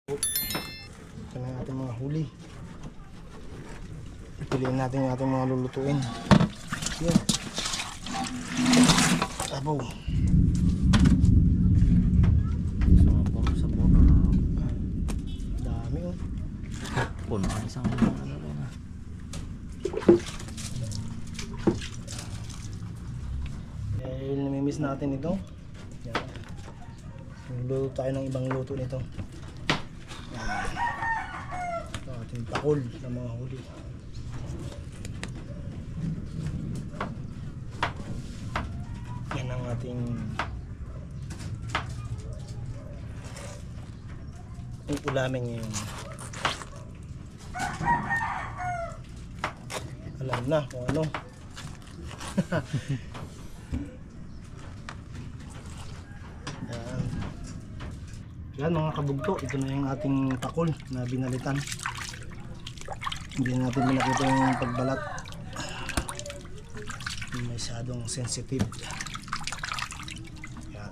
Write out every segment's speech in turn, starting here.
Ito na yung ating mga huli. Piliin natin yung ating mga lulutuin. Yan. Tabaw. Sabor. Dami oh. Puno ka isang ano na. Dahil namimiss natin ito. Yan. Luluto tayo ng ibang luto nito. Yan. Ito ating pakul ng mga huli. Yan ang ating ulamin ngayon. Alam na kung ano. Yan. Yan mga kabugto, ito na yung ating pakul na binalitan. Hindi natin pinakita yung pagbalat. Masyadong sensitive. Yan.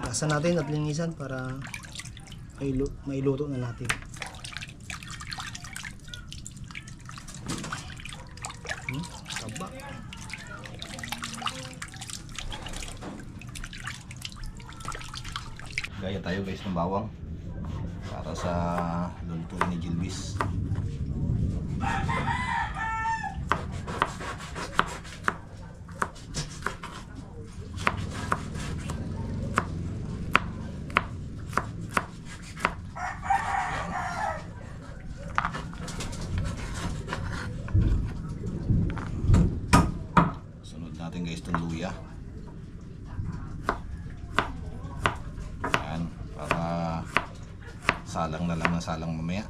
Lasa natin at linisan para mailuto na natin. Taba. Gaya tayo guys ng bawang para sa lulutuin ni Gilbis. Sunod natin guys itong luya. Para salang na lang ng salang mamaya.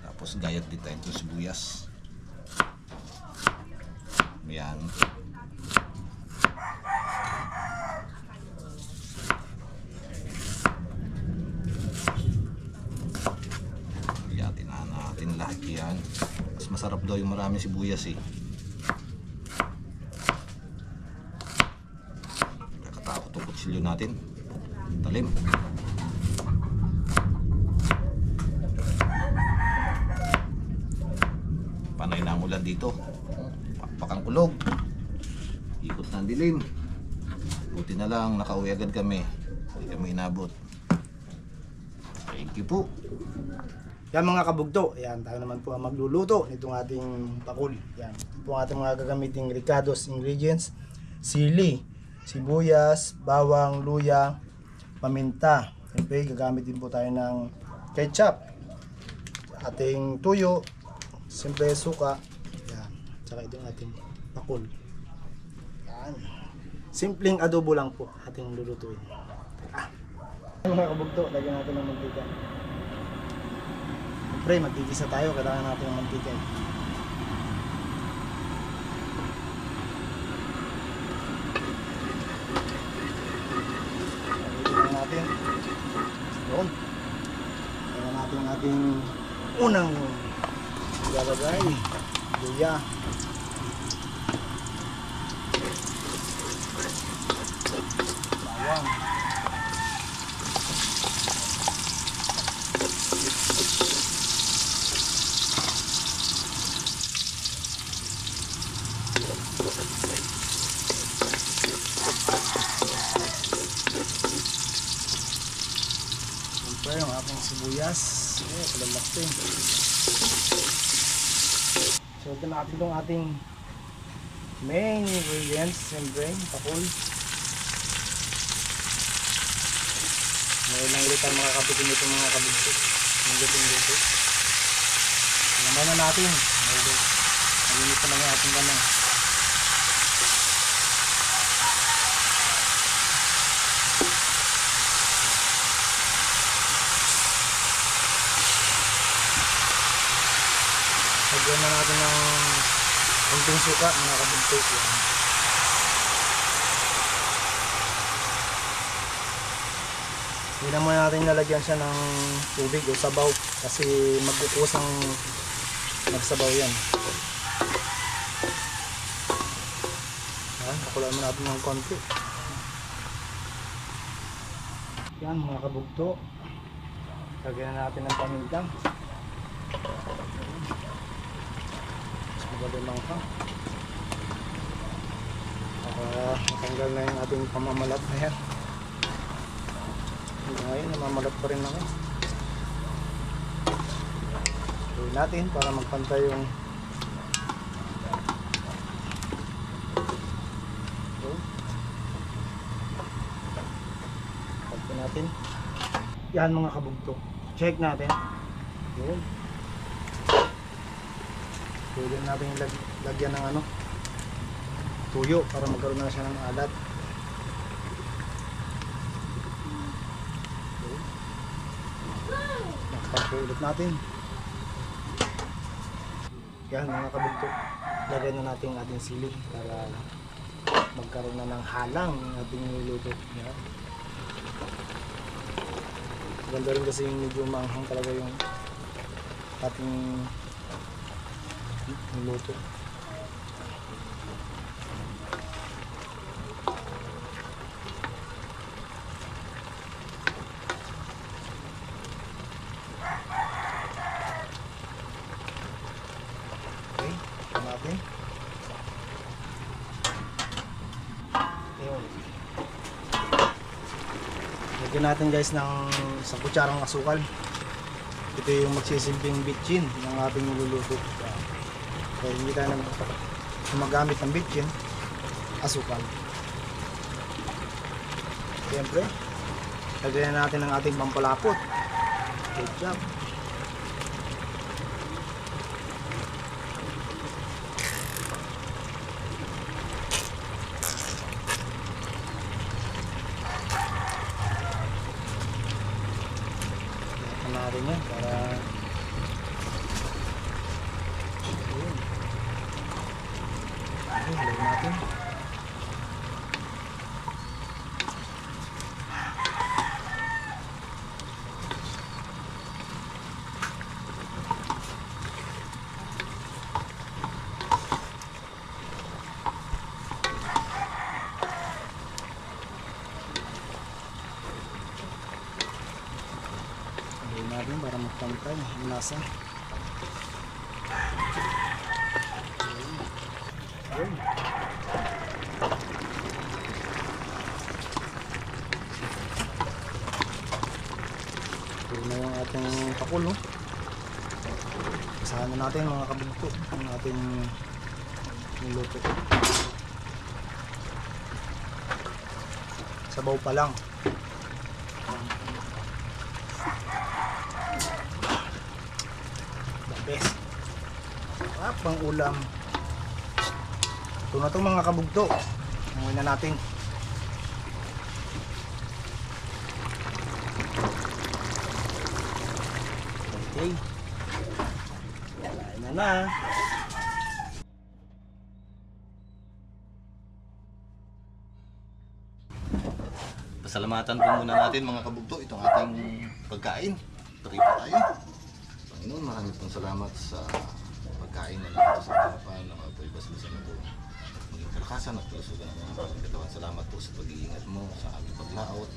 Tapos gayat din tayo ito sibuyas. Ayan. Gayatin na natin lahat yan. Mas masarap daw yung maraming sibuyas eh. Kutsilyo natin talim. Panay na ang ulan dito, pakpakang kulog, ikot ng dilim. Buti na lang nakauwi agad kami, hindi kami inabot. Thank you po. Yan mga kabugto, yan tayo naman po ang magluluto nitong ating pakul. Yan po ang ating mga gagamiting ricados ingredients: sili, sibuyas, bawang, luya, paminta. Siyempre gagamit din po tayo ng ketchup, ating tuyo, siyempre suka, yan, tsaka itong ating pakul. Yan. Simpleng adobo lang po ating lulutuin. Mga kabugto, lagyan natin ng mantika. Siyempre magtigisa tayo, kailangan natin ng mantika. Natin doon. Kaya natin ang ating unang ilalagay, luya, bawang, yung ating sibuyas. Palalaki. So ito natin itong ating main ingredients, siyempre pakul. Ngayon lang ulit ang makakapitin nito mga kabugto. Ang luto. Naman na natin. Malinit na lang yung ating ganang. Lagyan na natin ng konting suka mga kabugto. Hindi naman natin nalagyan siya ng tubig o sabaw kasi magkukusang magsabaw yan. Pakulaan mo natin ng konti. Yan mga kabugto. Lagyan na natin ng paminta. Mas magaling lang pa. Para matanggal na yung ating pamamalat na yan. Hanggang ngayon namamalat pa rin ako. Gawin natin para magpantay yung pagpantay natin. Yan mga kabugto. Check natin. Yun. Pwede natin lagyan ng ano, tuyo para magkaroon na siya ng alat. Nakapag-ulit natin. Yan mga kabugto. Lagyan na natin ang ating sili para magkaroon na ng halang ng ating niluluto. Yan. Ganda rin kasi yung medyo manghang talaga yung ating niluto. Okay, ito natin. Ayun. Lagyan natin guys ng sa kutsarang asukal. Ito yung magsisilbing bitchin ng ating niluluto. Kaya hindi tayo gumagamit ng bitchin, asukal. Siyempre, lagyan natin ang ating pampalapot. Ketchup. Natin yan para ayun. Ayun, lagyan natin. Natin para magpantay ang lasa. Ayun. Ito na yung ating pakulo. Isahan na natin mga kabugto ang ating niluto. Sabaw pa lang. Best. Pang ulam. Ito na itong mga kabugto. Ngayon na natin. Okay. Kain na. Pasalamatan po muna natin mga kabugto itong ating pagkain. Tuloy pa tayo. Panginoon, maraming pong salamat sa pagkain na dito sa harapan ng mga paibas-basan na ito. Maging kalakasan at kalusugan ng aming katawan. Salamat po sa pag-iingat mo sa aming paglaot.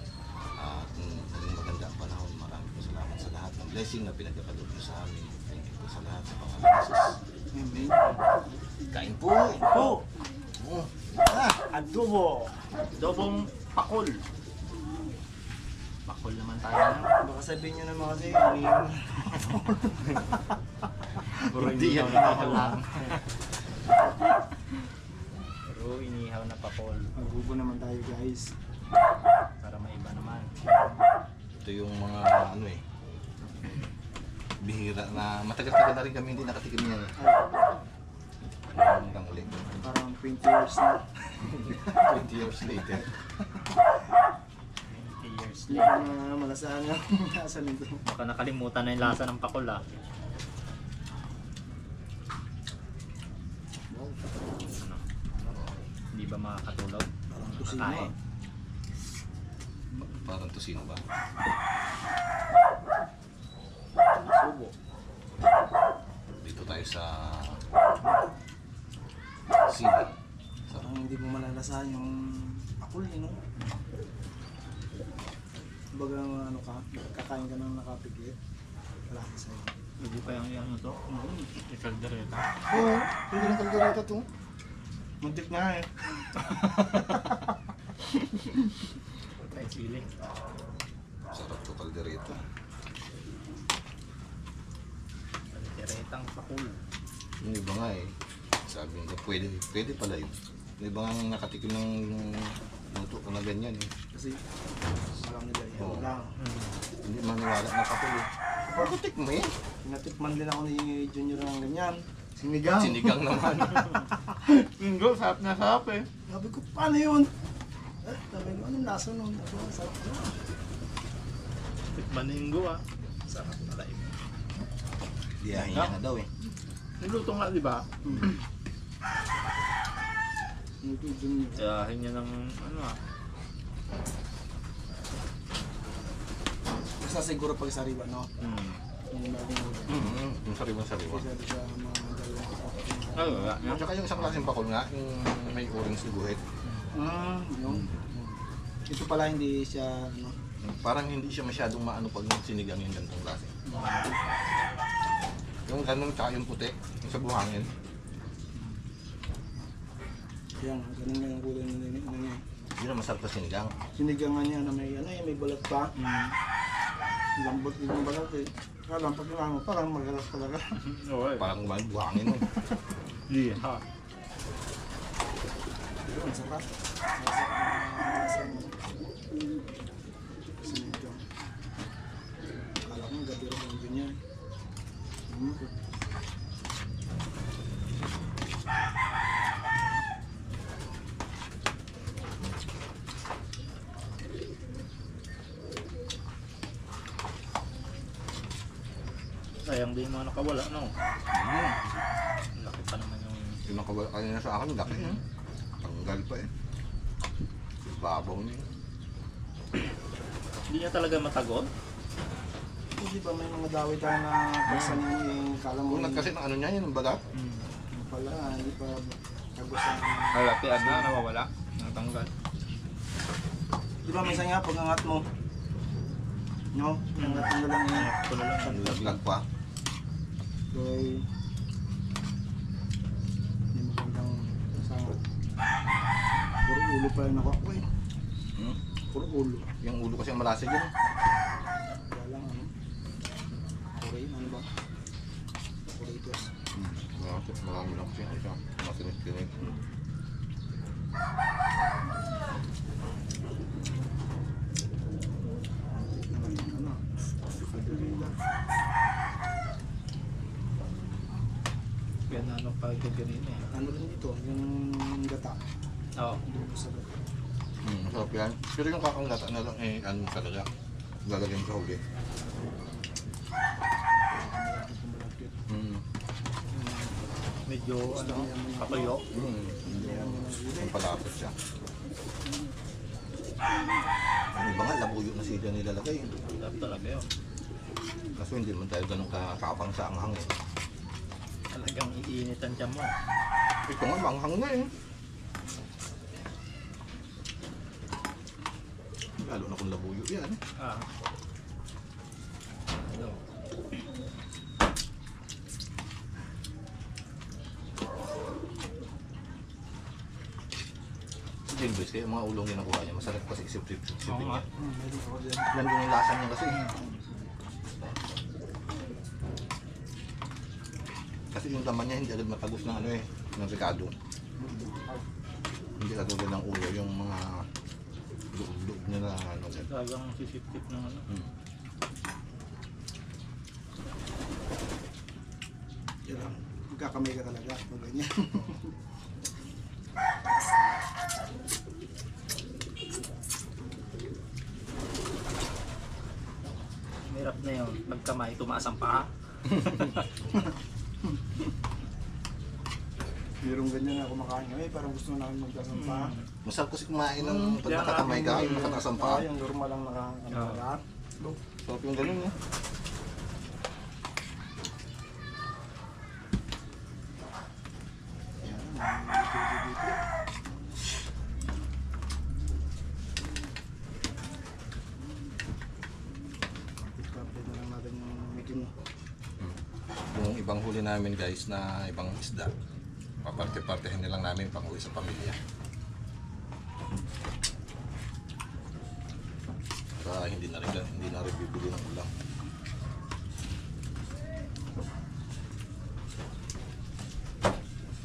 At maging maganda ang panahon. Maraming po salamat sa lahat ng blessing na pinagkakaloob mo sa amin. Thank you po sa lahat sa pangalan ng Jesus. Amen. Kain po! Po, Oh. adobo. Adobong pakol. Pakol naman tayo na. Baka sabihin nyo naman kasi iniiwan. Puro Hindi inihaw yan na pakol inihaw. lang. Puro inihaw na pakol. Magubo naman tayo guys. Para maiba naman. Ito yung mga ano eh, bihira na matagal-tagal na rin kami hindi nakatikim yan. Hanggang ulit. Parang 20 years na. 20 years later. 20 years Hindi later. ko na malasahan ang lasa nito. Baka nakalimutan na yung lasa ng pakol ah. Wow. Ano? Hindi ba makakatulog? Parang tusino Kakain. ah. Parang tosino ba? Subo. Dito tayo sa sili. Parang hindi mo malalasahan yung pakul, no? kumbaga ano ka, kakain ka ng nakapigit. Malaki sa'yo. Hindi pa yung ano to? Ikaldereta. Oo, hindi na kaldereta to. Muntik nga eh. May sili. Sarap to kaldereta. Kalderetang pakul. Yung iba nga eh. Sabi nila, pwede pala yun. Yung iba nga nakatikim ng luto ko na ganyan eh. Kasi alam nila yan Oo. lang. Hindi maniwala na kapul eh. Pagkutik mo eh. Natikman din ako ni Junior ng ganyan. Sinigang. Sinigang naman. Inggo, sarap na sarap eh. Sabi ko, paano yun? Sabi ko, anong lasa nun? Sabi ko, sarap na. Tikman na inggo ah. Sarap na tayo. Diyahin niya na daw eh. Niluto nga di ba? Ito, Junior. Tiyahin niya ng ano ah. Basta siguro pag sariwa, no? Yung bagong ulo. Yung sariwa-sariwa. Kasi sa mga dalawang kapatid. Ay, wala. At saka yung isang klaseng pakul nga, yung may orange guhit. Yun. Ito pala hindi siya, ano, Parang hindi siya masyadong maano pag sinigang yung ganitong klase. Yung ganun tsaka yung puti, yung sa buhangin. yan, ganun nga yung kulay na niya. Yun ang masarap sa sinigang. Sinigangan niya na may, ano, may balat pa. Lambot din yung balat eh. Kaya lang, pag mo, parang magalas talaga. Oo eh. Parang may buhangin nun. Yeah. Ha. Yun, sarap. Masarap mo. Sinigang. Akala ko gabi rin yung ganyan. Sayang din yung mga nakawala, no? Laki pa naman yung... Yung nakawala kanina sa akin, laki eh. Tanggal pa eh. Yung babaw niya. Hindi niya talaga matagod. Hindi ba may mga dawit tayo na pagsanin yung kala mo Unat kasi ng ano niya, yun ang balat. yung pala, hindi pa tagos ang... Halapian na, nawawala. Natanggal. Di ba minsan nga pag angat mo, no? Angat mo na lang yun. Ito na lang. Ang laglag pa. Kaya hindi magandang kasama. Puro ulo pa rin ako. Uy, Hmm? puro ulo. Yung ulo kasi ang malasig yun. Kaya lang ano. Korean, ano ba? Korean. Marami lang kasi ano siya. Masinit-kinit. Ano? Kaya na ano pa gaganin eh. Ano rin dito? Yung gata. Oo. Dito sa gata. Masarap yan. Pero yung kakanggata na lang eh, ano talaga. Lalagyan sa huli. Medyo ano, katuyo. Yung palapot siya. Ang iba nga, labuyo na sila nilalagay. Sarap talaga yun. Kaso hindi naman tayo ganun kakapang sa anghang eh. Talagang iinit ang tiyan mo. Ito nga, manghang na eh. Lalo na kung labuyo yan. Ah. Ano? Si Jilbis, kaya yung mga ulong yung nakuha niya, masarap kasi isip-sipin Oo nga. niya. Meron ako dyan. Nandun yung lasa niya kasi. Kasi yung laman niya hindi agad matagos ng ano eh, ng Ricardo. Hindi katulad ng ulo, yung mga loob niya na ano. Talagang sisip-sip ng ano. Yan lang. Magkakamay ka talaga pag ganyan. Hirap na yun. Pagkamay, tumaas ang paa. Merong ganyan na kumakain kami, parang gusto na namin magkasampa. Masarap kasi kumain ng pag Kaya nakakamay ka, yung nakataas ang paa. Yung normal lang naka. Sarap yung ganun eh. din. Yung ibang huli namin guys na ibang isda, paparte-partehin nilang namin pang uwi sa pamilya. Para hindi na rin bibili ng ulam.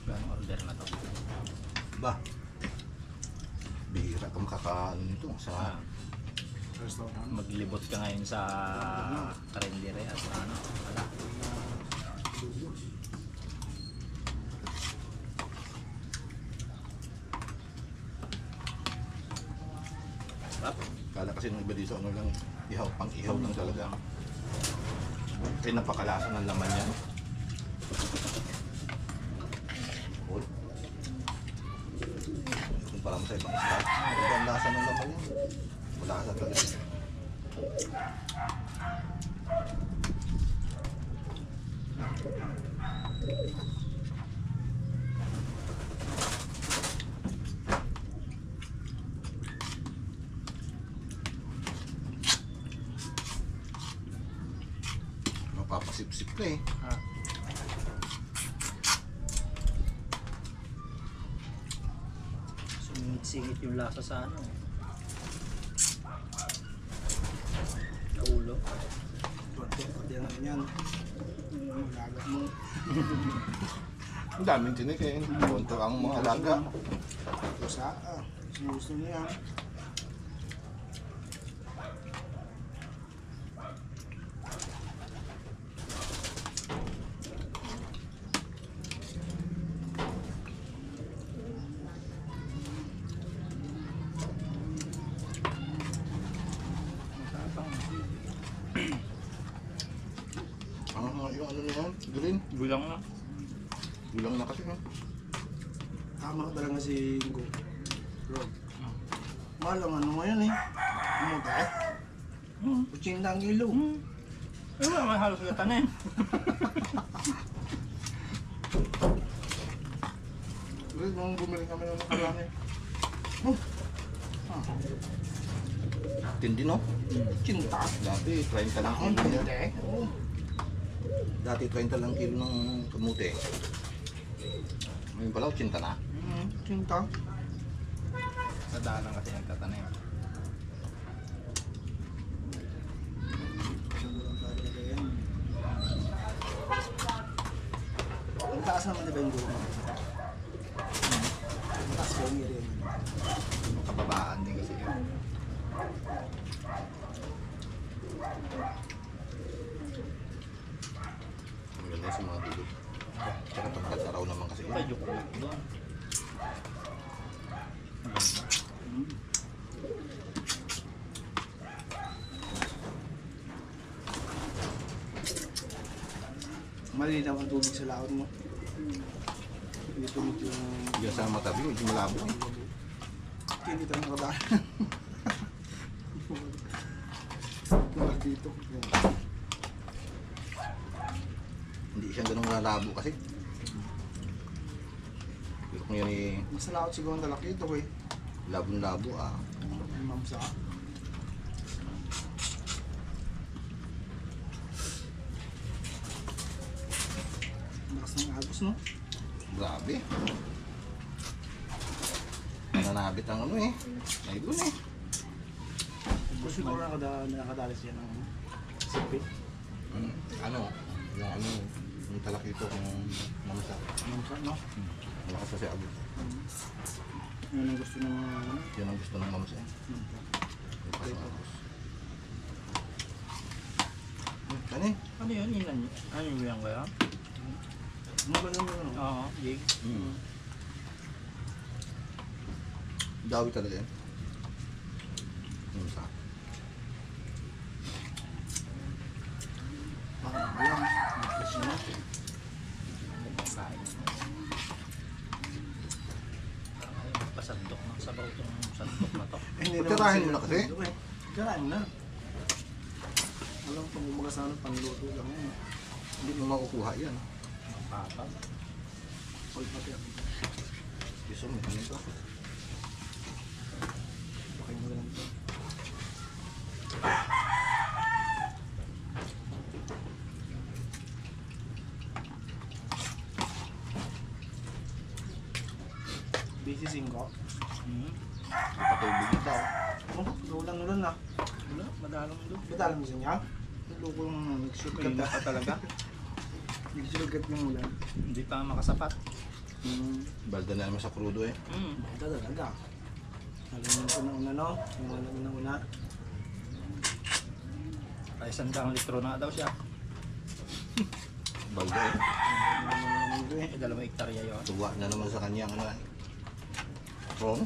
Ang order na to. Ba, bihira ka makakaano nito sa Restaurant. Maglibot ka ngayon sa karinderya sa ano. Wala. Sarap. kala kasi nung iba dito ano lang, ihaw, pang ihaw lang talaga. Kaya napakalasa ng laman yan. Oh. Kumpara mo sa ibang isda, iba ang lasa ng laman yan. Malasa talaga. Mapapasip-sip ka eh. Ah. Sumingit-singit yung lasa sa ano. Sa ulo. Pati ang ano yan. Magagat mo. Ang daming tinik eh. Konto ang mga alaga. Pusa. Gusto niya. Yung ano na yan, green. Gulang na. Gulang na kasi. Tama talaga si Go. Bro. Mahal ang ano ngayon eh. Umuta eh. 80 ang kilo. Ano ba may halos gata na eh. Ulit nung bumili kami ng nakaraan eh. Tindi no? Cinta. Dati 30 lang Ang kilo hindi yan. eh. Dati 30 lang kilo ng kamote. Ngayon pala, 80 na. Cinta. Sa daanan kasi nagtatanim. Ang taas naman di ba yung gulong? Ang taas ko yung area. Kababaan din kasi yun. Ang ganda sa mga dulo. Tsaka tangkad araw naman kasi yun. Medyo kulit doon. Malinaw ang tubig sa laot mo. Hindi tumit yung... Diyan sa matabi, medyo malabo eh. Hindi tayo nakadaan. Nakal dito. Hindi siya ganun malabo kasi. Pero kung yan eh, Mas laot siguro ang talaki ito eh. labon-labo ah. Mamsa. Lakas ng agos no? Grabe. Nananabit ang ano eh. Naibon eh. Gusto siguro nakadali siya ng sipit. Ano? Yung ano, yung talakito kung mamsa. Mamsa no? Malakas kasi agos. Yun ang gusto ng ano. Yan ang gusto ng mamsa eh. Okay. Agos. Kanin? Ano yun? Ano yung kaya? Ano ba naman yun? Oo, jig. Dawi talaga yan. Mamsa. Parang alam. Kasi mo. Kain. Pasandok ng sabaw itong sandok na to. Hindi Tirahin mo na kasi. Tirahin mo na. Alam pag umaga sana pangluto lang yun. Hindi mo makukuha yan. Ang patag. Pagpati ako. Gusto mo, ano ito? Bakay mo lang ito. 15. Hmm. Patubig na daw. Oh, ulan na. Wala, madalang doon. Ba't alam mo sa niya? Loko yung nag-shortcut Mainit na. pa talaga. Nag-shortcut ng ulan. Hindi pa makasapat. Balda na naman sa krudo eh. Hmm. Bata talaga. Alam mo ko na una no? Yung alam mo na una. Ay, 100 litro na daw siya. Balda eh. Eh, 2 hektarya yun. Tuwa na naman sa kanya ano eh. Wrong?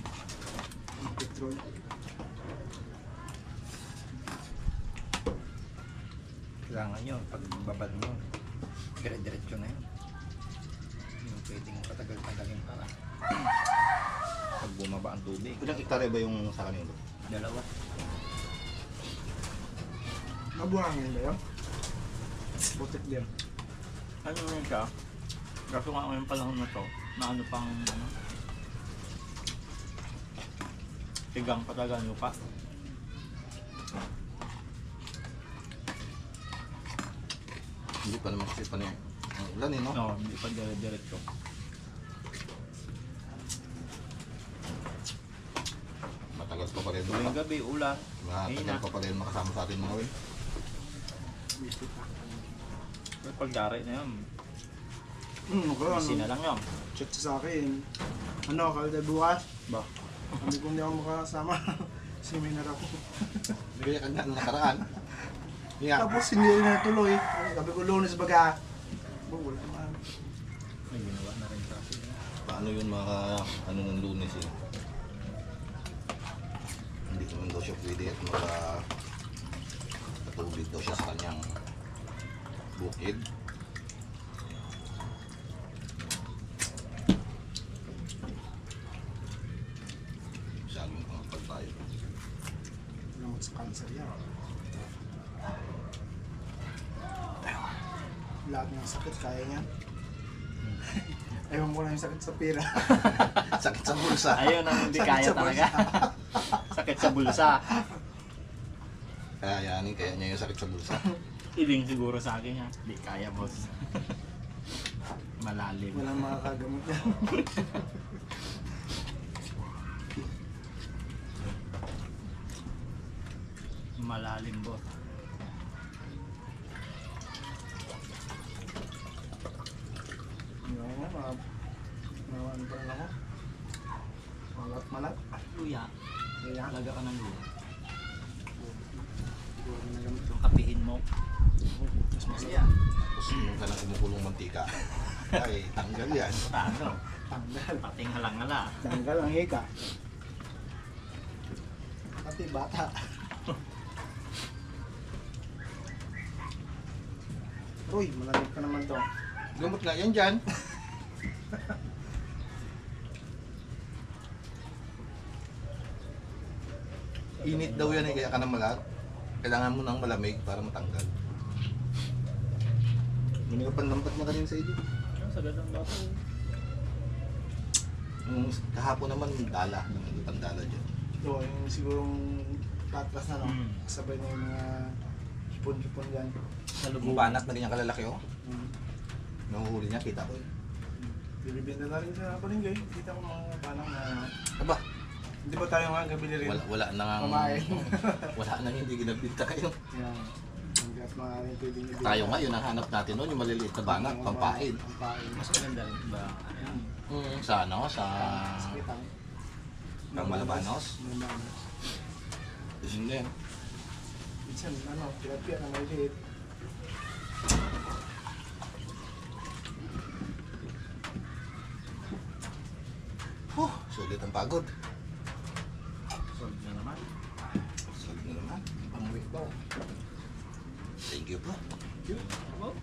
Petrol. Kailangan yun, pag babad mo, dire-diretso na yun. Yung pwedeng patagal-tagalin para pag bumaba ang tubig. Ilang hektarya ba yung sa kanila? 2. Mabuhangin ba yun? Putik din. Ano yun siya? Kaso nga ngayong panahon na to, na ano pang ano, tigang patagal lupa. Hindi pa naman kasi pa niya. Ang ulan eh no? No, hindi pa dire-diretso. Matagal pa pa rin doon. Tuwing gabi, ulan. Matagal pa pa rin makasama sa atin mga win. Pero pag dari na yun, Okay, busy na ano? lang yun. Chat sa akin. Ano, kalda bukas? Ba? Sabi ko hindi ako makasama. Seminar ako. Bigay ka nga nung nakaraan. Yeah. Tapos hindi rin natuloy. Sabi ko Lunes baga. Wala naman. May ginawa na rin kasi. Paano yun mga ano ng Lunes eh? Hindi naman daw siya pwede at patubig daw siya sa kanyang bukid. Saging pang pagtayo. Lamot sa cancer yan. Lahat ng sakit kaya niya. Ewan ko lang yung sakit sa pira. Sakit sa bulsa. Ayun ang hindi Sakit kaya sa talaga. Sakit sa bulsa. Kaya yanin, kaya niya yung sakit sa bulsa. Iling siguro sa akin ha. Hindi kaya, boss. Malalim. Walang makakagamot yan. Malalim, boss. Ano nga, ano pa rin ako. Malat. Luya. Kaya, Talaga ka ng luya. siguro na gamit. Yung kapihin mo. Mas Luya. Tapos yung ka na kumukulong mantika. Ay, tanggal yan. Ano? tanggal. Pating halang-hala. Tanggal ang hika. Pati bata. Uy, malamig pa naman to. Gamot nga yan dyan. Init daw yan eh, kaya ka na malat. Kailangan mo ng malamig para matanggal. Hindi ka panlampat niya kanina sa iyo. Ang sagad ng bato. Yung kahapon naman, dala. Hindi pang dala dyan. Ito, yung sigurong patras na no. Mm. Sabay na yung mga hipon-hipon yan. Sa Yung lubog. banak na ganyan kalalaki oh. Mm. Nahuhuli niya, kita ko eh. Bibibenta na rin sa palengke. Kita ko mga banang na... Aba, Hindi ba tayo nga gabili rin? wala nang Pamain. wala nang hindi ginabinta kayo. Yan. Hanggat mga rin pwedeng ibigay. Tayo nga, yun ang hanap natin noon, yung maliliit na banak, pampain. Pampain. Mas maganda rin ba? Sa ano, sa Sakitang. Pang Malabanos. Malabanos. Yun din. Minsan, ano, tilapia na maliliit. Sulit ang pagod. Solve na naman. Sulit na naman. Ang week daw. Thank you po. Well,